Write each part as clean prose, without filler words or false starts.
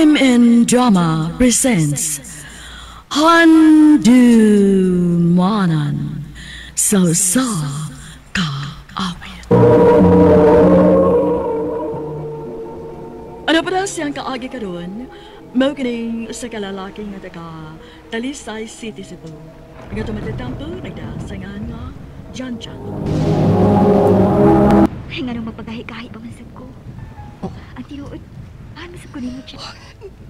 RMN Drama presents Handumanan Sa Kaawit. Ano pa daw siyang kaagi ka doon? Mao kining sa kalalaki nga taga Talisay City, Cebu. Nga tumatitampo nagdasangan nga Jan. Ay nga nung mapagahi-gahi ba man ko? Oh. Ang tinuod, paano sa kunin mo, Jan?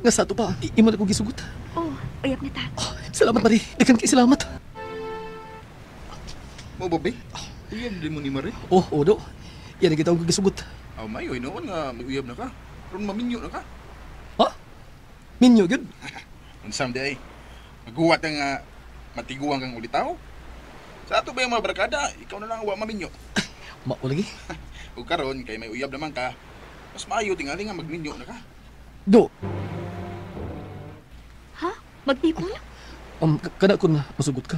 Nga sa ito pa, imo na kong gisugot. Oh, uyap na ta. Salamat, Marie. Dagan kay salamat. Mo babe? Uyab din mo ni Marie. Oh, Odo. Yan ang kita kong gisugot. Aw mayo noon nga mag-uyab na ka. Ron maminyo na ka. Ha? Minyo, good. Unsam day. Maguwat nga matiguang kang ulitaw. Sa ato ba yung mga barkada, ikaw na lang wa maminyo. Mao lagi. Ug karon kay may uyab naman ka. Mas maayo tingali nga magminyo na ka. Do, Ha? Magtipon? kana ko na masugot ka.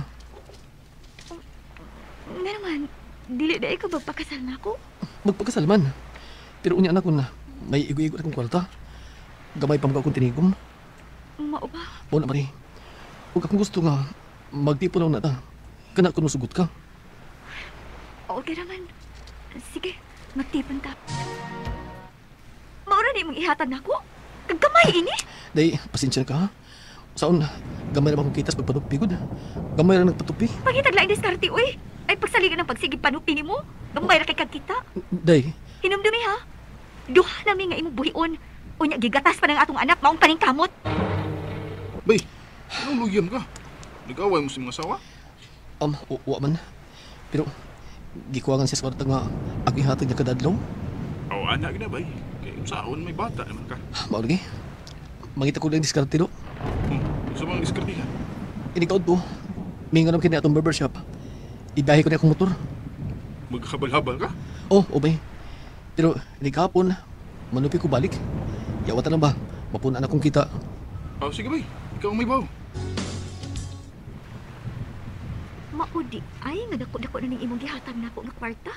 Nga naman, dili na ikaw magpakasal na ako. Magpagkasalman. Pero unya anak ko na, may igo-igo akong kwarta. Gamay pa mga akong tinigom. Mao ba? O na, Marie. Huwag akong gusto nga, magtipon na ta. Kana ko masugot ka. Okay naman. Sige, magtipon ka. Maura na mong ihatag na ako? Kagkamay ini? Day, pasensya ka ha. Saon, gamay na akong kitas pagpanupi ko. Gamay na nagpatupi. Pangitag lang diskarte, uy. Ay, pagsaligan ng pagsigig panupi ni mo. Gambay ra kay kagkita. Day, Hinumdumi ha. Duha namin nga imong buhion. Unya, gigatas pa ng atong anak, maong paningkamot. Bay, anong luyam ka? Nag-away mo sa mga sawa? wa man. Pero, gikuwangan siya sa kwarta nga, ako ihatag niya kadadlaw. Aw anak na bay. Kay saon may bata naman ka. Mao lagi. Mangita ko lang diskarte do. Sa mga diskarte ka. Inikaw to. May nga naman kini atong barbershop. Ibahe ko na akong motor. Maghabal-habal ka? Oh, obay. Pero, hindi kahapon, manupi ko balik. Yawatan na ba? Mapuna na akong kita. Aw sige bay. Ikaw ang may baw. Maudi, ay, nga dako-dako na ning imong gihatag na ako nga kwarta.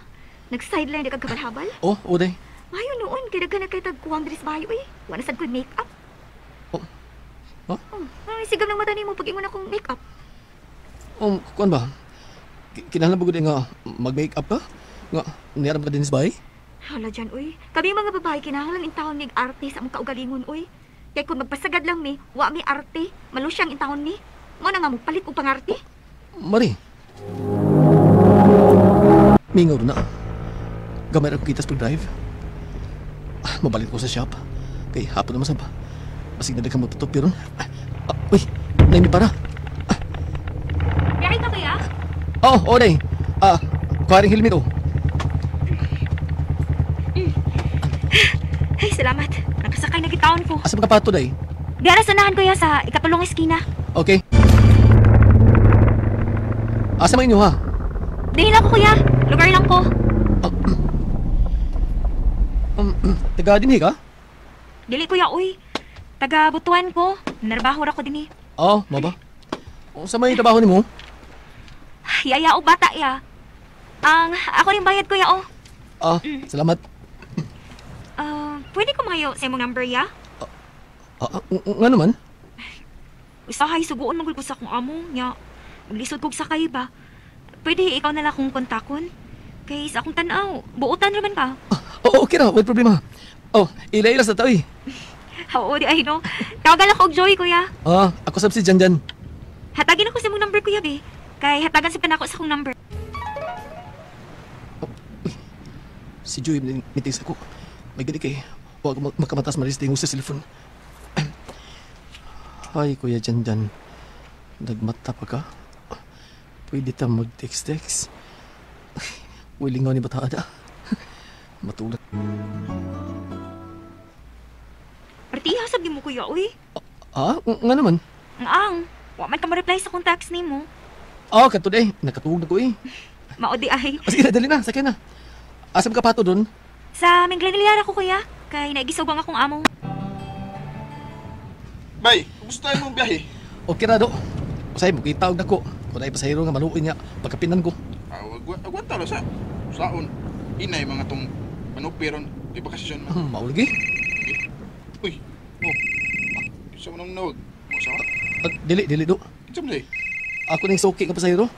Nag-sideline na kagkabal-habal. Oh, oday. Mayo noon, kaya dagan na kay tagkuwang dres mayo eh. Wala sad ko make-up. Oh. Ha? Ay, sigam ng mata nimo pag ingon akong make-up. Kuan ba? Kinahanglan ba gud nga mag-make up ka? Nga, niyaram ka din sa bahay? Hala dyan, uy. Kami mga babae, kinahanglan intawon mig arte sa among kaugalingon, uy. Kaya kung magpasagad lang mi, wa mi arte, malusyang intawon mi. Mo na nga magpalit og pangarte. Mari. Mingaw na. Gamay ako kitas pag-drive. Mabalik ko sa shop. Kay hapon naman sab. Basig na daghang matutupi ron. Uy, naimi para. Biyahe ka kaya? Oh, day. Kuharing helmet oh. Ay, salamat. Nakasakay na gitaon ko. Asa ka pato day? Diara sanahan ko ya sa ikatulong eskina. Okay. Asa man inyo ha? Dahil ako kuya. Lugar lang ko. Taga dinhi ka? Dili kuya, uy. Taga butuan ko. Narbaho ra ko din eh. Oh, mo ba? Sa may trabaho nimo? Yaya o bata ya. Ako rin bayad kuya o. Salamat. Pwede ko mayo sa imong number ya? Nga naman? Usahay suguon magul ko sa akong amo nya. Maglisod kog sakay ba? Pwede ikaw na lang akong kontakon. Kay sa akong tanaw, buutan naman ka. Okay ra, wala problema. Ila-ila sa tao eh. Oo, di ay no. Tawagan ako og Joy kuya. Ako sab si Janjan. Hatagin ako sa imong number kuya be. Kay hatagan si panako sa akong number. Si Joy, mitis ako. May gani kay, huwag makamatas maristing sa cellphone. Hi, Kuya Janjan. Nagmata pa ka? Pwede ta mag-text-text. Wiling nga ni bataan. Matulad. Partiha sabi mo kuya, uy. Nga naman. Wa man ka ma-reply sa akong text nimo. Kato day. Nakatuhog na ko eh. Maudi ay. Sige na, dali na. Sakyan na. Asam ka pato dun? Sa Minglaniliara ko kuya. Kay naigisugang akong amo. Bay, gusto tayo mong biyahe. Okay na do. Usay mo, kitawag na ko. Kung na ipasahiro nga maluin niya, pagkapinan ko. Agwan talo sa. Saon. Inay mga tong manupiron. Di bakasyon man. Maulagi. Uy. Oh. Sa unang nawag. Mo sa. Dili do. Jam day. Ako ning suki nga pasahero.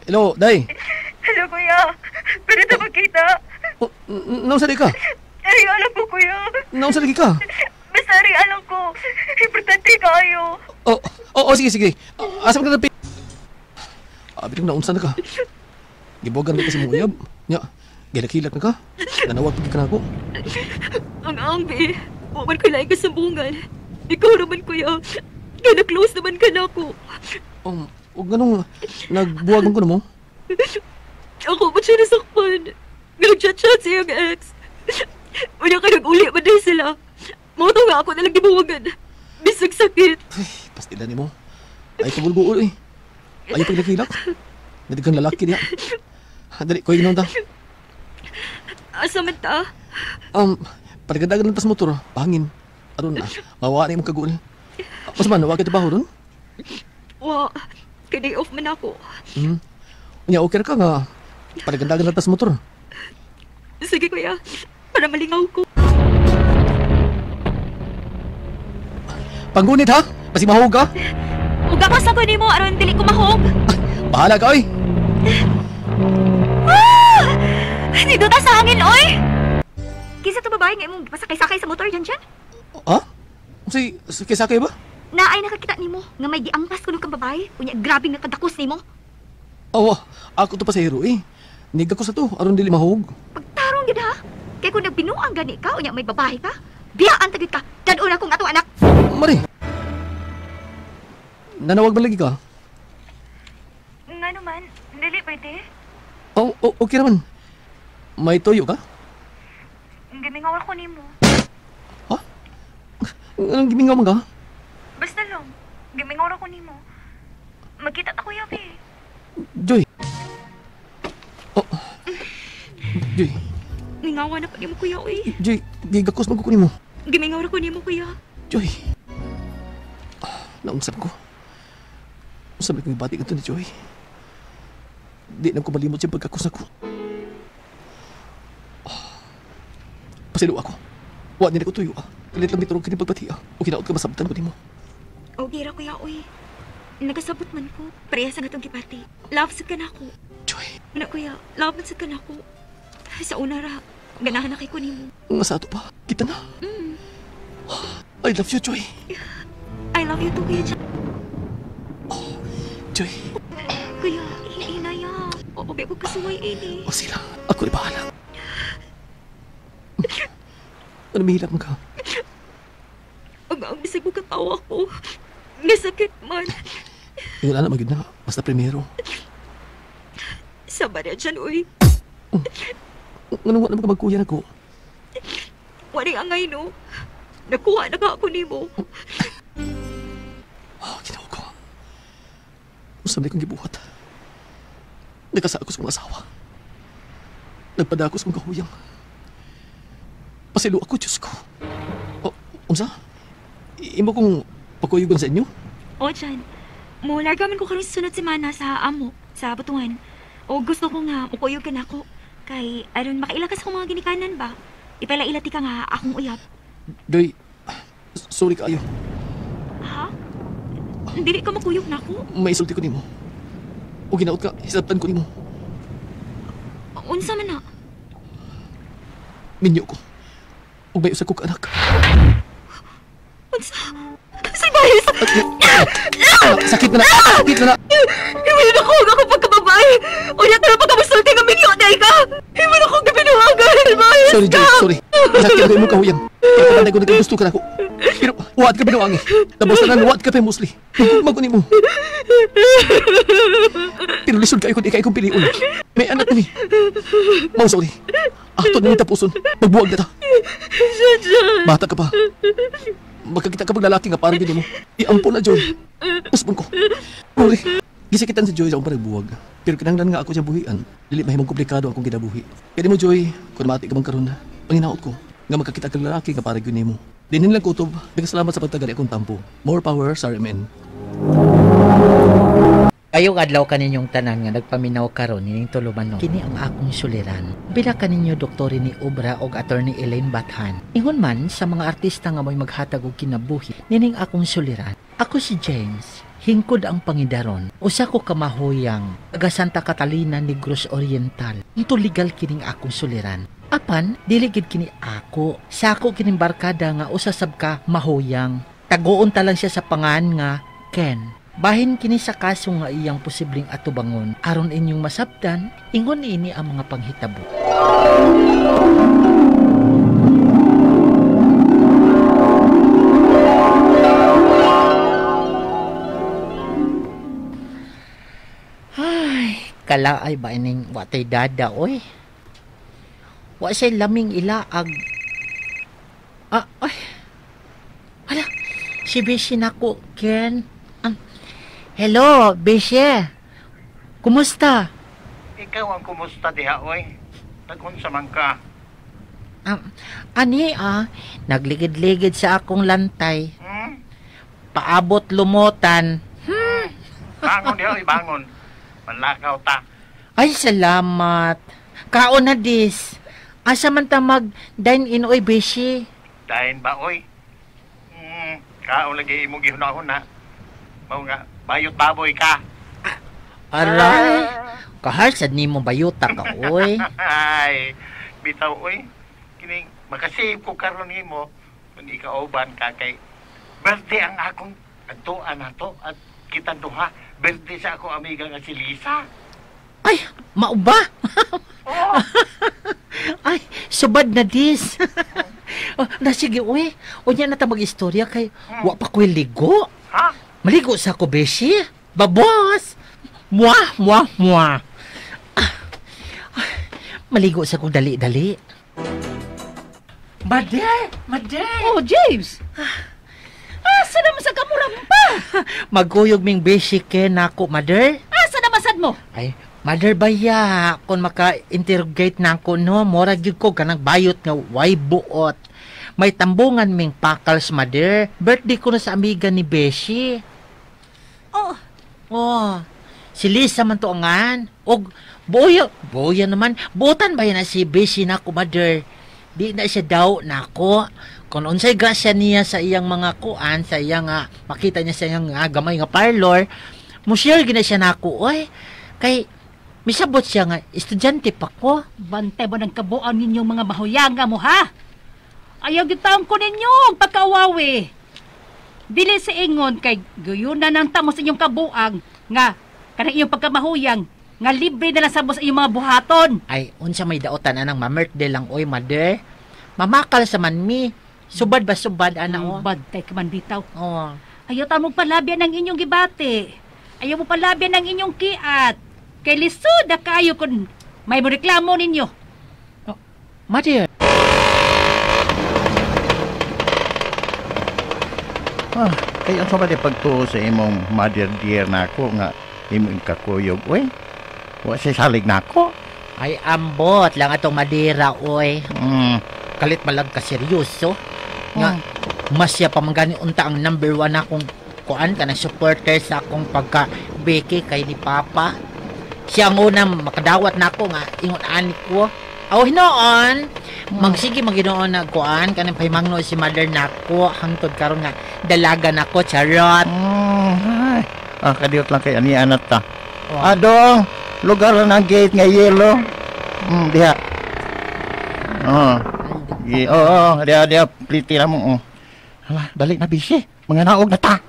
Hello, day. Hello, kuya. Pwede na magkita? Naunsa di ka? Ari, alam ko, kuya. Naunsa lagi ka? Basta ari, alam ko. Importante kayo. Sige. Asa ka na pi? Bitong naunsa na ka. Gibogan ka sa muyab. Nya, gilak-hilak na ka. Nanawag pagi ka na ako. Ang ambi. Huwag ko lang kasambungan. Ikaw naman, kuya. Kaya na-close naman ka na ako. O ganong nagbuwagan ko na mo? Ako ba't siya nasakpan? Nag-chat-chat siya yung ex. Wala ka nag-uli ba din sila? Moto nga ako nalang gibuwagan. Bisag sakit. Ay, pastila ni mo. Ay, pagulguol eh. Ayaw paglakilak. Nadigang lalaki niya. Dali, kuya ginaw ta. Asa man ta? Paligadagan ng tas motor, pangin. Aron na, mawa na yung kagul. Mas man, nawa ka trabaho ron? Wa, kaya off man ako. Unya, okay ka nga. Paligadagan ng tas motor. Sige kuya, para malingaw ko. Panggunit ha? Kasi mahog ka? Huwag ako sa kunin mo, aron dili ko mahog. Bahala ka, oy! Dito ta sa hangin, oy! Kisa to babae nga imong pasakay-sakay sa motor dyan dyan? Ha? Si sakay ba? Naay nakakita nimo nga may giangpas kuno kang babae. Unya grabe nga kadakos nimo. Awa, ako to pasahero eh. Niga ko sa to, aron dili mahog. Pagtarong gid ha. Kay kung nagbinuang gani ka, unya may babae ka, biyaan tagid ka. Dan-una kong ato anak. Mari! Nanawag ba lagi ka? Nga naman, dili pwede. Okay naman. May toyo ka? Gimingaw ako nimo. Ha? Anong gimingaw man ka? Basta lang, gimingaw ako nimo. Magkita ta kuya, be. Joy. Joy. Ningawa na pa nimo kuya, oy. Joy, gigakos magkukunin mo. Gimingaw ra ko nimo kuya. Joy. Naungsap ko. Sabi ko ibati ka to ni Joy. Di na ko malimot siya pagkakos ako. Pasilo ako. Wa nila ko tuyo ah. Kalit lang biturog kini pagbati ah. O kinaot ka masabtan ko nimo. Okay ra kuya, oy. Nagasabot man ko. Parehas ang atong gipati. Love sa ka na ako. Joy. Na kuya, love sa ka na ako. Sa una ra, ganahan na kay ko nimo. Nga sa ato pa. Kita na. I love you, Joy. I love you too, kuya. Joy. Kuya, hinaya. Okay ko kasuway, ini. O sila. Ako na bahala. Ano mahilap ka? Ang bisig mo katawa ko. Nasakit man. Yung anak magid na. Basta primero. Sama na dyan, uy. Anong wala ka magkuya na ko? Wari angay, no? Nakuha na ka ako ni mo. Ginawa ko. Usap na kong gibuhat. Nagkasa ako sa mga asawa. Nagpada ako sa mga kahuyang. Pasilo ako, Diyos ko. Unsa? Imo kong pakuyugon sa inyo? O, dyan. Mular gaman ko karon sa sunod semana sa amo, sa Butuan. O gusto ko nga, mukuyog ka na ako. Kay, aron makailakas akong mga ginikanan ba? Ipalailati ka nga akong uyab. Doy, sorry kayo. Ha? Dili ka makuyog na ako? May isulti ko nimo. O ginaot ka, hisabtan ko nimo. Unsa man na? Minyo ko. O may usa ko ka anak. Unsa? Say bahis! Sakit na na! Sakit na na! Hindi na ako nga kapag kababae! Unya ka na pagkamusulti nga minyo, dahi ka! Hindi na ako gabinuwagan, bahis! Sorry, Joy, sorry. Sakit ako imong kahuyang. Kapatay ko nagkagusto ka na ako. Pero, huwad ka binuang eh. Tapos na huwad ka pa musli. Magkukmag ko nimo. Pero lisod kayo kung di kayo kong piliun. May anak ni. Mau, sorry. Ato na yung tapuson. Magbuwag na ta. Bata ka pa. Magkakita ka pag lalaki nga parang gini mo. Iampo na, Joy. Paspon ko. Sorry. Gisikitan si Joy sa akong paragbuwag. Pero kinanglan nga ako siya buhian. Dili mahimong komplikado akong kinabuhi. Kaya di mo, Joy, kung mati ka bang karoon na, panghinaot ko, nga magkakita kang lalaki nga parang gini mo. Dinin lang kutob. Nagkasalamat sa pagtagali akong tampo. More power, sorry men. Kayo adlaw kaninyong tanan nga nagpaminaw karon nining tulumanon. Kini ang akong suliran. Bila kaninyo doktor ni Obra og attorney Elaine Bathan. Ingon man sa mga artista nga may maghatag og kinabuhi nining akong suliran. Ako si James. Hingkod ang pangidaron. Usa ko kamahuyang taga Santa Catalina, Negros Oriental. Ito legal kining akong suliran. Apan, diligid kini ako. Sa ako kining barkada nga usasab ka mahuyang. Tagoon ta lang siya sa pangan nga Ken. Bahin kini sa kaso nga iyang posibleng atubangon aron inyong masabtan, ingon ini ang mga panghitabo. Ay, kalaay ba ining watay dada, oy? Wa say laming ilaag. Ay. Hala, si Beshi nako, Ken. Hello, Beshe. Kumusta? Ikaw ang kumusta diha, oy? Nag-unsa man ka? Nagligid-ligid sa akong lantay. Paabot lumutan. Bangon diha, oy, bangon. Manlakaw ta. Ay, salamat. Kaon na dis. Asa man ta mag-dine-in, oy, Beshe? Dahin ba, oy? Kaon lagi imong gihuna-huna. Mao nga, bayot baboy ka. Aray, kaharsad ni mo bayuta ka, oy. Ay, bitaw, oy. Kining, makasave ko karon nimo kung ikauban ka kay birthday ang akong adtuan nato at kita duha. Birthday sa akong amiga nga si Lisa. Ay, mauba? Oh. Ay, subad na dis. Sige, oy. Unya na ta mag-istorya kay wa pa ko'y ligo. Ha? Maligo sa ko, Beshi. Babos! Mwah! Maligo sa ko dali-dali. Maday! Oh, James! Asa naman sa kamuram pa? Magkuyog ming Beshi Ken nako, mother. Asa naman sad mo? Ay, mother baya, kung maka-interrogate na ako, no, mora gyud ko kanang bayot nga way buot. May tambungan ming pakals, mother. Birthday ko na sa amiga ni Beshi. Oh, si Lisa man to angan. Og, boya naman. Butan ba yan na si Beshi na ko, mother? Di na siya daw na ako. Kung unsay grasya niya sa iyang mga kuan, sa iyang makita niya sa iyang gamay nga parlor, musyal gina siya na ako, oy. Kay, misabot siya nga, estudyante pa ko. Bantay mo ng kabuan ninyong mga mahuyanga mo, ha? Ayaw gitaon ko ninyo, pagkawawi. Dili sa ingon kay guyunan ng tamo sa inyong kabuang nga kanang iyong pagkamahuyang nga libre na lang sa iyong mga buhaton. Ay, unsa may daotan anang ma-birthday lang, oy, mother. Mamakal sa man mi. Subad ba subad, ana, oh. Bantay ka man bitaw. Oh. Ayaw ta mong palabyan ng inyong gibati. Ayaw mo palabyan ng inyong kiat. Kay lisod na kayo kung may mo reklamo ninyo. Oh, mother. Kaya ang sabay pagtuo sa imong mother dear na ako nga imong kakuyog, oy. Wa siya salig na ako. Ay, ambot lang atong madira, oy. Kalit malag ka seryoso. Nga, masya pa manggani unta ang number 1 akong kuan ka na supporter sa akong pagka-beke kay ni Papa. Siya ang unang makadawat na ako nga ingon ani ko. Aw hinoon, magsige maginoon na kuan kanang pahimangno si mother nako hangtod karon nga dalaga nako charot. Kadiot lang kay ani anat ta. Adong lugar na ng gate nga yellow. Diha. Dia pliti na mo. Hala, dali na bisi. Mga naog na ta.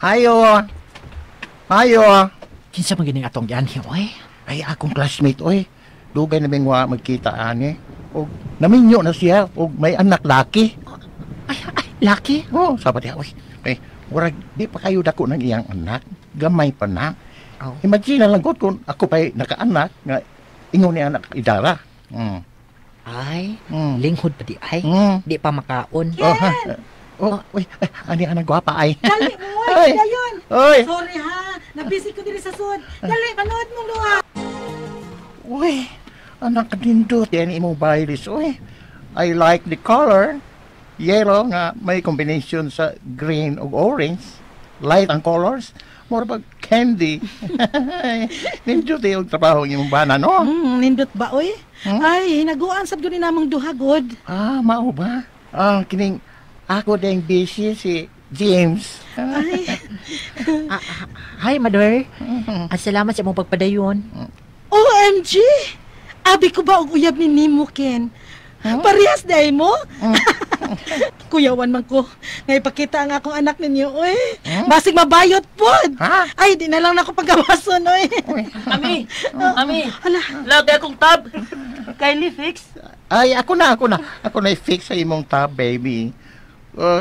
Hayo. Kinsa man gining atong yan, oy? Ay, akong classmate, oy. Dugay na bing wa magkita ani. Og naminyo na siya og may anak laki. Ay, laki? Oh, sabat ya, oy. Ay, murag di pa kayo dako ng iyang anak. Gamay pa na. Oh. Imagine lang gud kung ako pa'y nakaanak nga ingon ni anak idara. Ay, linghod pa di ay. Di pa makaon. Uy, ani anak gwapa ay. Dali mo, oy, dayon. Oy. Sorry ha, nabisi ko diri sa sud. Dali, panood mo luha. Uy, anak nindot yan imong baylis, uy. I like the color. Yellow nga may combination sa green ug orange. Light ang colors. More ba candy? Ninjo tayo yung trabaho ng imong bana, no? Nindot ba, oy? Ay, hinaguan sab gud ni namong duha, God. Mao ba? Kining ako ding busy si James. Ay, Hi, Mother. Salamat sa mong pagpadayon. OMG! Abi ko ba og uyab ni Nimo, Ken? Parehas day mo? Kuyawan man ko. Ngay pakita ang akong anak ninyo, oy. Basig mabayot pod. Ay, di na lang nako pagawason, oy. Ami! Hala, Lagay akong tab. Kindly fix. Ay, ako na. Ako na i-fix sa imong tab, baby.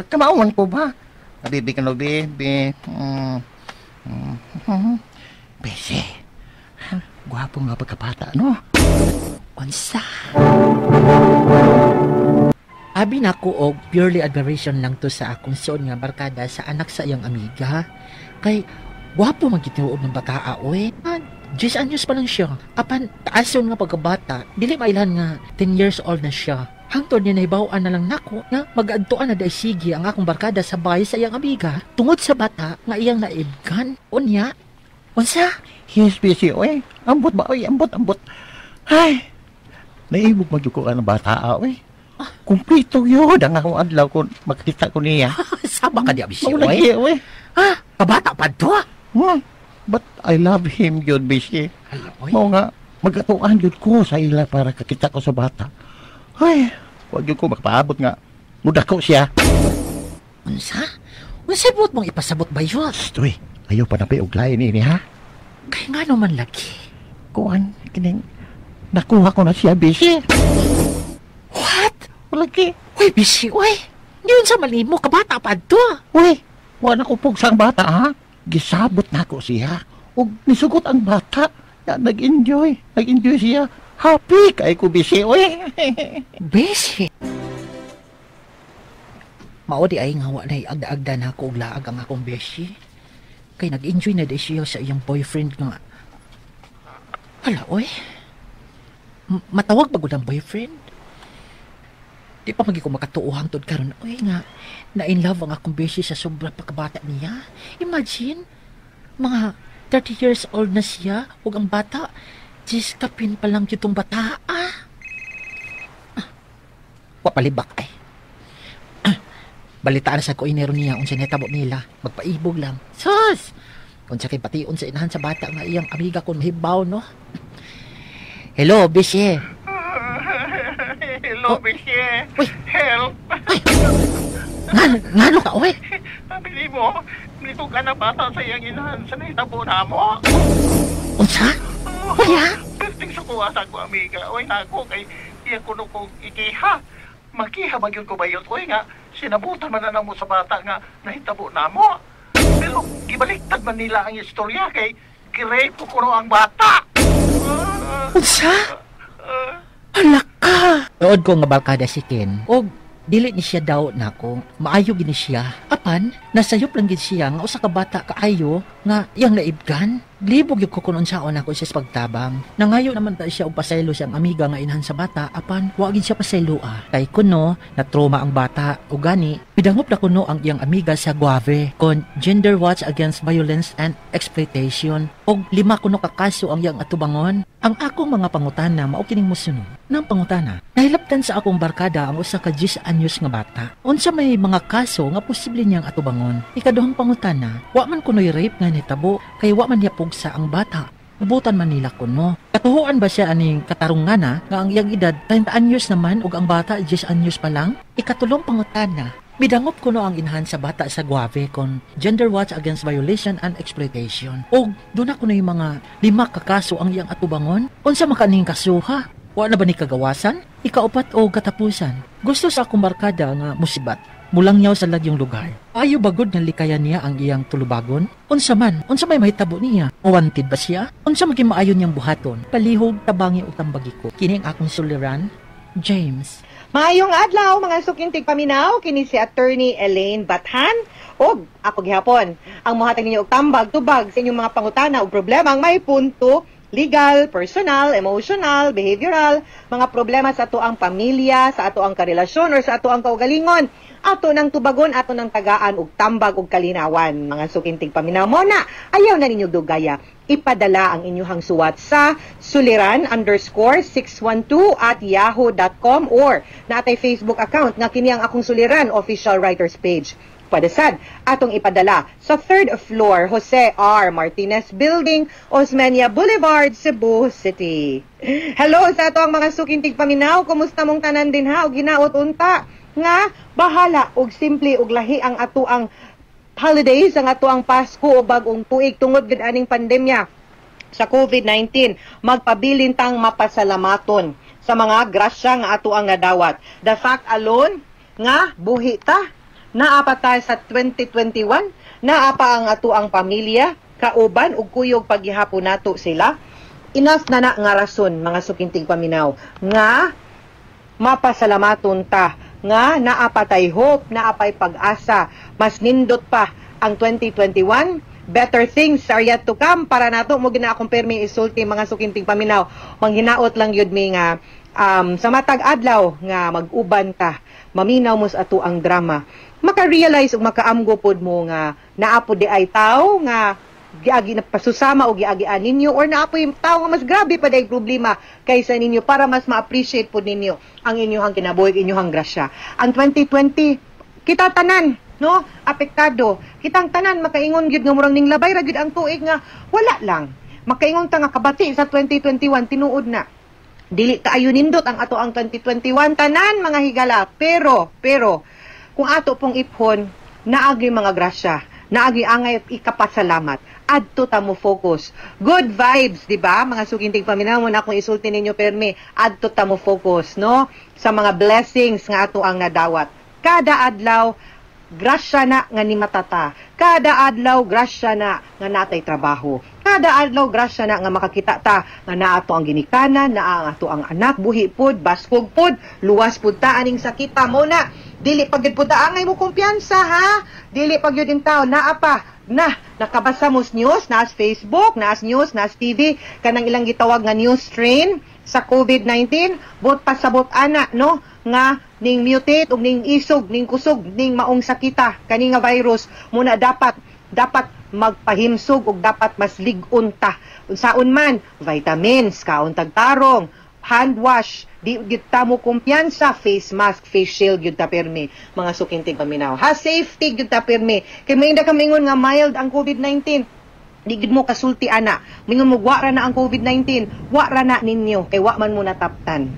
Kamauman ko ba? Baby ka no, baby. Bese. Gwapo nga pagkapata, no? Unsa? Abi na ko og purely admiration lang to sa akong suon nga barkada sa anak sa iyang amiga. Kay gwapo magitinuod ng bataa, oy. 10 anyos pa lang siya. Apan taason nga pagkabata, dili mailan nga 10 years old na siya. Hangtod niya naibawaan na lang nako nga mag-adtuan na day sige ang akong barkada sa bahay sa iyang amiga tungod sa bata nga iyang naibgan. Unya, unsa? Yes, busy, oy. Ambot ba, oy? Ambot. Ay, naibog magduko ka ng bata, oy. Kumplito yun ang akong adlaw kung makita ko niya. Saba ka di abisi, Maulagi, oy. Kabata pa to? But I love him yun, busy. Oy. Mao nga, mag-atuan yun ko sa ila para kakita ko sa bata. Ay, wag yun ko makapaabot nga. Muda ko siya. Unsa? Unsa buot mong ipasabot ba yun? Uy, ayaw pa na pa uglayin ini, ha? Kaya nga naman lagi. Kuan, kining nakuha ko na siya, busy. What? Lagi. Uy, busy, uy. Yun sa mali mo, kabata pa to. Uy, wala ko pugsang bata, ha? Gisabot na ko siya. O nisugot ang bata. Ya, nag-enjoy siya. Happy kay ko, busy, uy. Busy? Mao di ay nga wala na agda-agda na ako og laag ang akong beshi. Kay nag-enjoy na di siya sa iyang boyfriend nga. Hala, oy. Matawag ba gud ang boyfriend? Di pa magi ko makatuuhang tod karon, oy nga. Na-in love ang akong beshi sa sobrang pagkabata niya. Imagine, mga 30 years old na siya ug ang bata, kapin pa lang itong bata. Wapalibak ay. Balitaan sa ko inero niya unsa netabo nila. Magpaibog lang. Sus! Unsa kay patiun sa inahan sa bata nga iyang amiga kon mahibaw, no? Hello, Bisye. Hello, busy. Uy. Help. Ngano ka, oy? Bili mo, nito ka na bata sa iyang inahan sa naitabo na mo. Unsa? Uy, ha? Pesting sa kuha sa ko, amiga. Uy, nako, kay iya ko no kong ikiha. Makiha magyud ko bayot, uy nga. Sinabutan man na mo sa bata nga nahitabo na mo. Pero gibaliktad man nila ang istorya kay girate ko kuno ang bata. Unsa? Hala ka! Nood ko nga barkada si Ken. O dili ni siya daw nako. Maayo gini siya. Apan, nasayop lang gid siya nga usa ka bata kaayo nga iyang naibgan. Libog yung kukunon sa ona ko siya sa pagtabang. Nangayo naman ta siya og pasaylo siyang amiga nga inahan sa bata. Apan, wagin siya pasaylo Kay kuno, na trauma ang bata. O gani, pidangop na kuno ang iyang amiga sa Guave kon Gender Watch Against Violence and Exploitation. Og 5 kuno ka kaso ang iyang atubangon. Ang akong mga pangutana mao kining mosunod. Nang pangutana, nahilaptan sa akong barkada ang usa ka 10 anyos nga bata. Unsa may mga kaso nga posible niyang atubangon? Ikaduhang pangutana, wa man kuno'y rape nga nitabo kay wa man niya sa ang bata. Ubutan man nila kuno. Katuhuan ba siya aning katarungana nga ang iyang edad 30 anyos naman ug ang bata 10 anyos pa lang? Ikatulong pangutana, midangop kuno ang inahan sa bata sa Guave kon Gender Watch Against Violation and Exploitation. Og doon ako na yung mga 5 kakaso ang iyang atubangon. Unsa makaning kasuha? Wa na ba ni kagawasan? Ikaupat o katapusan? Gusto sa akong barkada nga musibat. Mulangyaw sa lagyong lugar. Ayo bagod nga likayan niya ang iyang tulubagon? Unsa may mahitabo niya? Wanted ba siya? Unsa maging maayon niyang buhaton? Palihog, tabangi o tambagi ko. Kini ang akong suliran, James. Maayong adlaw mga sukintig paminaw, kini si Attorney Elaine Bathan og ako gihapon. Ang mohatag ninyo og tambag tubag sa inyong mga pangutana o problema ang may punto legal, personal, emotional, behavioral, mga problema sa ato ang pamilya, sa ato ang karelasyon, or sa ato ang kaugalingon. Ato nang tubagon, ato nang tagaan, og tambag, og kalinawan. Mga sukintig paminaw mo na, ayaw na ninyo dugaya. Ipadala ang inyong suwat sa suliran_612@yahoo.com or natay Facebook account nga kini ang akong Suliran official writers page. Padasad, atong ipadala sa 3rd floor Jose R. Martinez Building, Osmeña Boulevard, Cebu City. Hello sa ato ang mga sukintig paminaw. Kumusta mong tanan din ha? O ginaot unta nga bahala og simple og lahi ang ato ang holidays, ang ato ang Pasko o bagong tuig tungod gid aning pandemya sa COVID-19. Magpabilin tang mapasalamaton sa mga grasya nga ato ang nadawat. The fact alone nga buhi ta, naapa ta sa 2021, naapa ang ato ang pamilya, kauban ug kuyog paghihapon nato sila. Enough na nga rason mga sukintig paminaw nga mapasalamaton ta nga naapatay hope, naapay pag-asa. Mas nindot pa ang 2021. Better things are yet to come para nato mo gina-confirm isulti mga sukintig paminaw. Manghinaot lang yun mi nga sa matag adlaw nga mag-uban ta, maminaw mo sa ato ang drama. Maka-realize ug makaamgo pod mo nga naapod di ay tao nga giagi na pasusama o giagian ninyo or naapoy tao nga mas grabe pa day problema kaysa ninyo para mas ma-appreciate po ninyo ang inyong kinabuhi, inyong grasya. Ang 2020, kita tanan, no? Apektado. Kitang tanan, makaingon gyud nga murang ning labay ra gyud ang tuig nga wala lang. Makaingon ta nga kabati sa 2021, tinuod na. Dili kaayo nindot ang ato ang 2021, tanan mga higala. Pero, kung ato pong iphon, naagi mga grasya, naagi angay ikapasalamat. Adto ta mo focus. Good vibes, di ba? Mga sukintig paminaw mo na akong isulti ninyo permi. Adto ta mo focus, no? Sa mga blessings nga ato ang nadawat. Kada adlaw, grasya na nga ni matata. Kada adlaw, grasya na nga natay trabaho. Kada adlaw, grasya na nga makakita ta nga naato ang ginikanan, na ato ang anak, buhi pod, baskog pod, luwas pod ta aning sakita mo na. Dili pagid po angay mo kumpiyansa ha. Dili pagid din tao naapa na nakabasa mo news, naas Facebook, naas news, naas TV, kanang ilang gitawag nga news strain sa COVID-19, bot pasabot ana no nga ning mutate ug ning isog, ning kusog, ning maong sakita kani nga virus muna dapat magpahimsog ug dapat mas lig-on ta. Unsaon man, vitamins, kaon tagtarong, hand wash, di gyud ta mo kumpiyansa, face mask, face shield gyud ta permi mga sukintig paminaw. Ha, safety gyud ta permi. Kay mainda ka mingon nga mild ang COVID-19. Di gyud mo kasulti ana. Mingon mo wa ra na ang COVID-19, wa ra na ninyo kay wa man mo nataptan.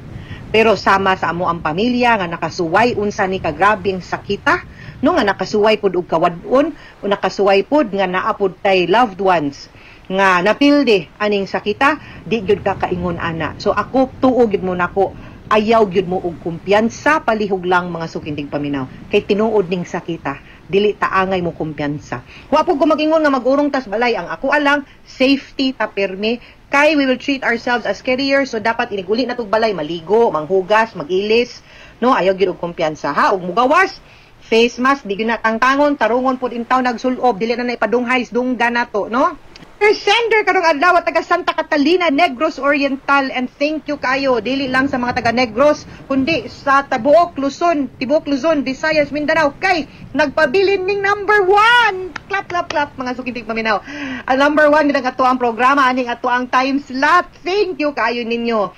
Pero sama sa amo ang pamilya nga nakasuway unsa ni kagrabing sakita, no nga nakasuway pod og kawadon, o nakasuway pod nga naapod tay loved ones nga napilde aning sakita, di gyud ka kaingon ana. So ako tuo gyud mo nako, ayaw gyud mo og kumpiyansa, palihog lang mga sukindig paminaw. Kay tinuod ning sakita, dili ta angay mo kumpiyansa. Wa po ko magingon nga mag-urong tas balay, ang ako alang safety ta permi. Kay we will treat ourselves as carriers, so dapat iniguli na tog balay, maligo, manghugas, magilis, no? Ayaw gyud og kumpiyansa ha, og mugawas. Face mask, di gyud na tangtangon, tarungon pod intaw nagsulob, dili na ipadunghay dungga nato, no? Sender karong adlaw taga Santa Catalina, Negros Oriental, and thank you kayo dili lang sa mga taga Negros kundi sa tibuok Luzon, Visayas, Mindanao kay nagpabilin ning number 1. Clap mga sukintig paminaw. Ang number 1 nila ato ang programa aning ato ang time slot. Thank you kayo ninyo.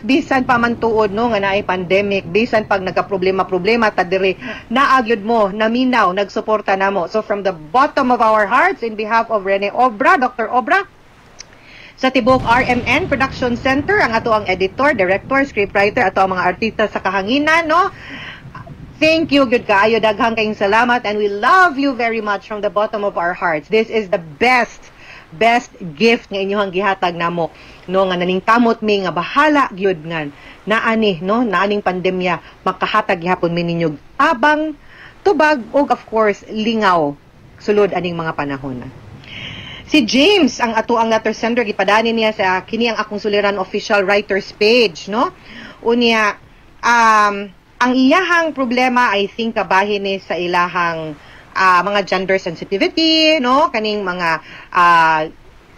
Bisan pa man tuod no nga naay pandemic, bisan pag nagka-problema ta dire, naagyod mo, naminaw, nagsuporta namo. So from the bottom of our hearts, in behalf of Rene Obra, Dr. Obra, sa Tibok RMN Production Center, ang ato ang editor, director, scriptwriter, ato ang mga artista sa kahanginan, no? Thank you, good kaayo, daghang kayong salamat, and we love you very much from the bottom of our hearts. This is the best gift nga inyong gihatag namo, no, nga naningkamot mi nga bahala gyud nga naani, no, naaning pandemya makahatag gihapon mi ninyo tabang, tubag ug of course lingaw sulod aning mga panahon. Si James ang ato ang letter sender, gipadani niya sa kini ang akong Suliran official writers page, no, unya ang iyahang problema I think kabahin ni sa ilahang mga gender sensitivity, no, kaning mga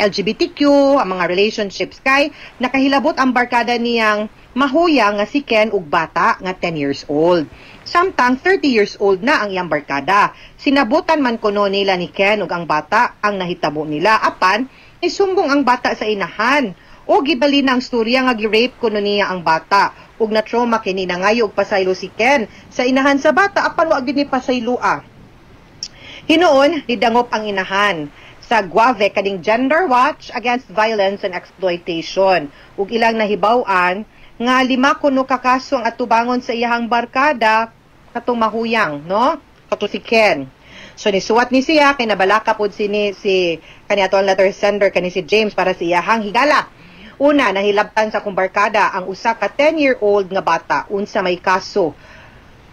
LGBTQ, ang mga relationships kay nakahilabot ang barkada niyang mahuyang nga si Ken ug bata nga 10 years old. Samtang 30 years old na ang iyang barkada. Sinabutan man kuno nila ni Ken ug ang bata ang nahitabo nila apan isumbong ang bata sa inahan o gibali na ang storya nga gi-rape kuno niya ang bata ug na trauma kini nangayo og pasaylo si Ken sa inahan sa bata apan wa gid ni pasaylua. Hinuon nidangop ang inahan sa GWAVE kaning Gender Watch Against Violence and Exploitation ug ilang nahibaw-an nga 5 kuno ka kaso ang atubangon sa iyahang barkada katong mahuyang, no? Kato si Ken. So nisuwat ni siya kay nabalaka pod si kani atong letter sender kani si James para sa iyahang higala. Una, nahilabtan sa akong barkada ang usa ka 10-year-old nga bata unsa may kaso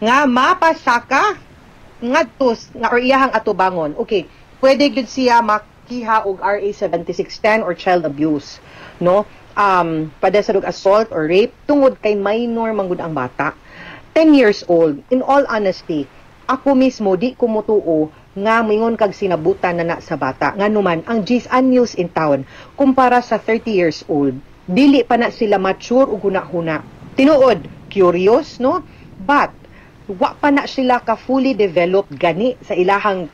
nga mapasaka ngadtos nga or iyahang atubangon. Okay, pwede gyud siya makiha og RA 7610 or child abuse, no? Padasarog assault or rape tungod kay minor manggod ang bata. 10 years old. In all honesty, ako mismo di ko mutuo nga mingon kag sinabutan na sa bata. Nganuman ang G's News in town kumpara sa 30 years old. Dili pa na sila mature ug huna-huna. Tinuod, curious, no? But wa pa na sila ka fully developed gani sa ilahang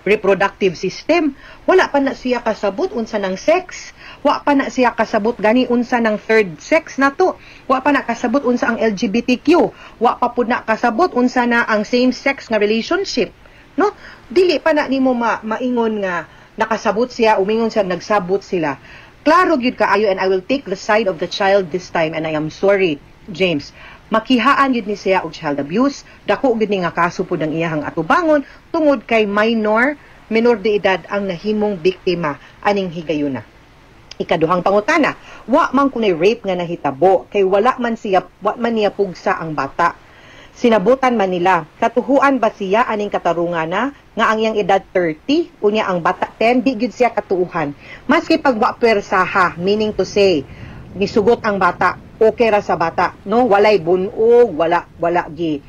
reproductive system. Wala pa na siya kasabot unsa ng sex. Wa pa na siya kasabot gani unsa ng third sex na to. Wa pa na kasabot unsa ang LGBTQ. Wa pa pud na kasabot unsa na ang same sex nga relationship, no? Dili pa na nimo maingon nga nakasabot siya, umingon siya nagsabot sila. Klaro gyud kaayo and I will take the side of the child this time and I am sorry, James. Makihaan yun ni siya og child abuse, dako gid ni nga kaso pud ang iyahang atubangon tungod kay minor de edad ang nahimong biktima aning higayuna. Ikaduhang pangutana, wa man kunay rape nga nahitabo kay wala man niya pugsa ang bata. Sinabutan man nila, katuhuan ba siya aning katarungana nga ang iyang edad 30 unya ang bata 10 di gyud siya katuuhan. Maski pag wa pwersaha, meaning to say nisugot ang bata, okay ra sa bata, no? Walay bunog, wala gi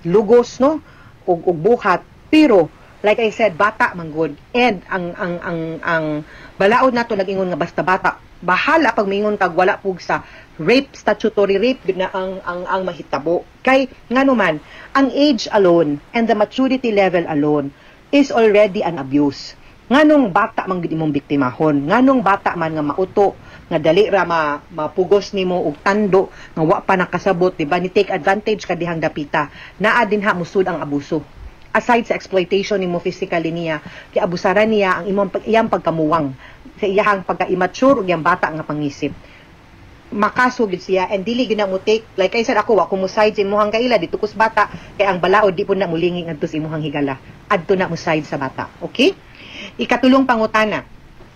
lugos, no? Ug buhat, pero like I said, bata man good. And ang balaod nato nag-ingon nga basta bata, bahala pag mingon kag wala pugsa, rape, statutory rape gud na ang mahitabo. Kay nganuman, ang age alone and the maturity level alone is already an abuse. Nganong bata man gid imong biktimahon, nganong bata man nga mauto, nga dali ra mapugos nimo og tando nga wa pa nakasabot, diba? Ni take advantage ka dihang dapita. Naa dinha musud ang abuso. Aside sa exploitation nimo physically niya, kay abusaran niya ang iyang pagkamuwang sa iyang pagka-immature ug iyang bata nga pangisip. Makasugid siya and dili gina mo take, like I said, ako wa ko mo side sa imuhang kaila dito kus bata kay ang balaod di pud na mulingi ngadto sa imuhang higala. Adto na mo side sa bata. Okay? Ikatulong pangutana,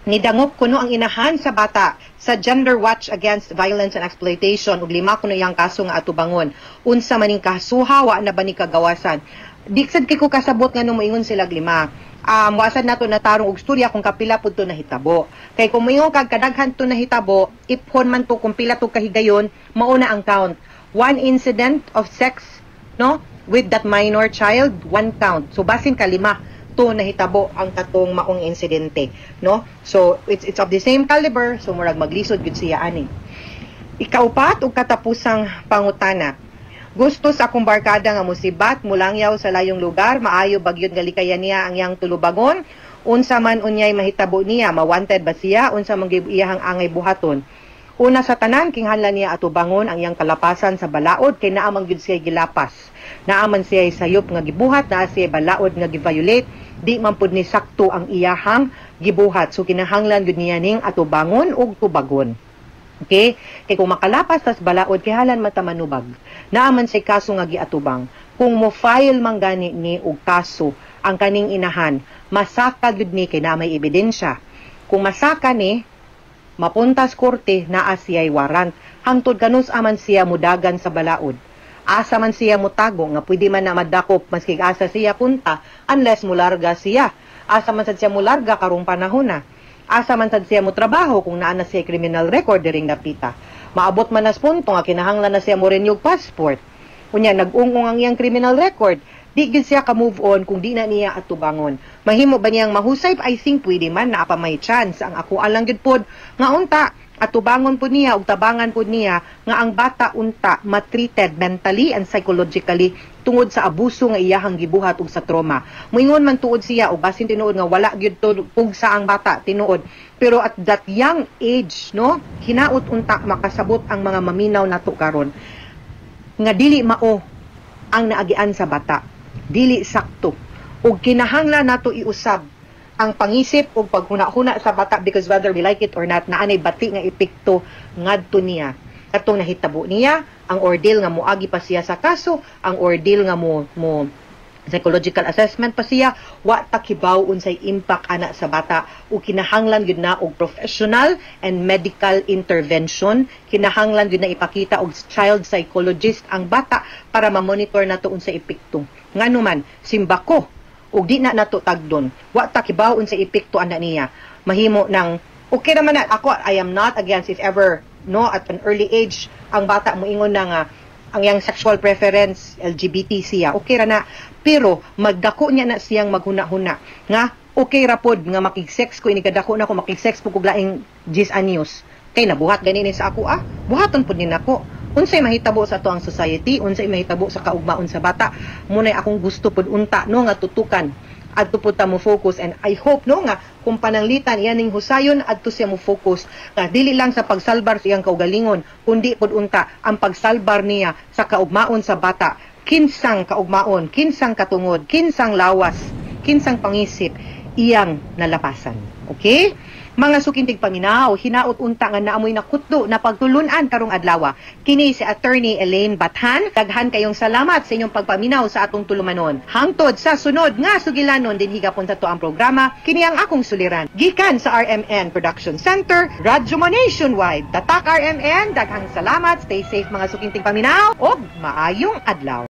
nidangop kuno ang inahan sa bata sa Gender Watch Against Violence and Exploitation ug 5 kuno iyang kaso nga atubangon. Unsa maning kasuha wa na ba ni kagawasan? Diksad kay ko kasabot nga nung moingon sila 5. Wasad nato natarong og storya kung kapila pud to nahitabo. Kay kung moingon kag kadaghan to nahitabo, iphon man to kung pila to kahigayon, mao na ang count. 1 incident of sex, no, with that minor child, 1 count. So basin ka 5 to nahitabo ang katong maong insidente, no? So it's of the same caliber, so murag maglisod gud siya ani. Ikaupat ug katapusang pangutana. Gusto sa akong barkada nga musibat mulangyaw sa layong lugar, maayo bagyod nga likayan niya ang iyang tulubagon. Unsa man unyay mahitabo niya, mawanted ba siya, unsa man iyahang angay buhaton. Una sa tanan, kinghanlan niya atubangon ang iyang kalapasan sa balaod kay naa man gyud siya gilapas. Naaman siya sayop nga gibuhat, naa siya balaod nga giviolate, di man pud ni sakto ang iyahang gibuhat. So kinahanglan gyud niya ning atubangon ug tubagon. Okay? Kay kung makalapas tas balaod kay halan matamanubag. Naaman siya kaso nga giatubang. Kung mo file man gani ni og kaso ang kaning inahan, masaka gyud ni kay na may ebidensya. Kung masaka ni mapuntas korte naa siya'y warrant. Hangtod kanus aman siya mudagan sa balaod. Asa man siya mutago nga pwede man na madakop maski asa siya punta unless mularga siya. Asa man sad siya mularga karong panahon na. Asa man sad siya mo trabaho kung naa na siya criminal record diring napita. Maabot man nas punto nga kinahanglan na siya mo renew passport. Unya nag-ungong ang iyang criminal record. Di gyud siya ka move on kung di na niya atubangon. Mahimo ba niyang mahusay? I think pwede man na pa may chance. Ang ako alang gyud pod nga unta atubangon po niya ug tabangan po niya nga ang bata unta matreated mentally and psychologically tungod sa abuso nga iyahang gibuhat ug sa trauma. Moingon man tuod siya ug basin tinuod nga wala gyud to pugsa ang bata tinuod. Pero at that young age, no, hinaot unta makasabot ang mga maminaw nato karon nga dili mao ang naagian sa bata. Dili sakto. Ug kinahanglan nato iusab ang pangisip o paghuna-huna sa bata because whether we like it or not, naanay bati nga epekto ngadto niya. Katong nahitabo niya, ang ordeal nga moagi pa siya sa kaso, ang ordeal nga mo psychological assessment pa siya, wa ta kibaw unsay impact ana sa bata o kinahanglan gyud na og professional and medical intervention, kinahanglan gyud na ipakita og child psychologist ang bata para ma-monitor nato unsay epekto. Nganuman, simbako ug di na nato tagdon, wa ta kibaw unsay epekto ana niya. Mahimo nang okay naman na ako, I am not against if ever no at an early age ang bata mo ingon na nga ang yang sexual preference LGBT siya, okay ra na, pero magdako niya na siyang maghuna-huna nga okay ra pod nga makig-sex ko ini kadako na ko makig-sex pug laing 10 anyos kay nabuhat ganini sa ako buhaton pod ni nako. Unsay mahitabo sa to ang society, unsay mahitabo sa kaugmaon sa bata, munay akong gusto pod unta no nga tutukan adto po ta mo focus, and I hope no nga kung pananglitan iyaning husayon adto siya mo focus nga dili lang sa pagsalbar sa iyang kaugalingon kundi pod unta ang pagsalbar niya sa kaugmaon sa bata, kinsang kaugmaon, kinsang katungod, kinsang lawas, kinsang pangisip iyang nalapasan. Okay? Mga sukintig paminaw, hinaot unta nga naamoy nakutdo na pagtulunan karong adlaw. Kini si Attorney Elaine Bathan. Daghan kayong salamat sa inyong pagpaminaw sa atong tulumanon. Hangtod sa sunod nga sugilanon din higapon sa to ang programa, kini ang akong suliran. Gikan sa RMN Production Center, Radyo Mo Nationwide. Tatak RMN, daghang salamat, stay safe mga sukintig paminaw, og maayong adlaw.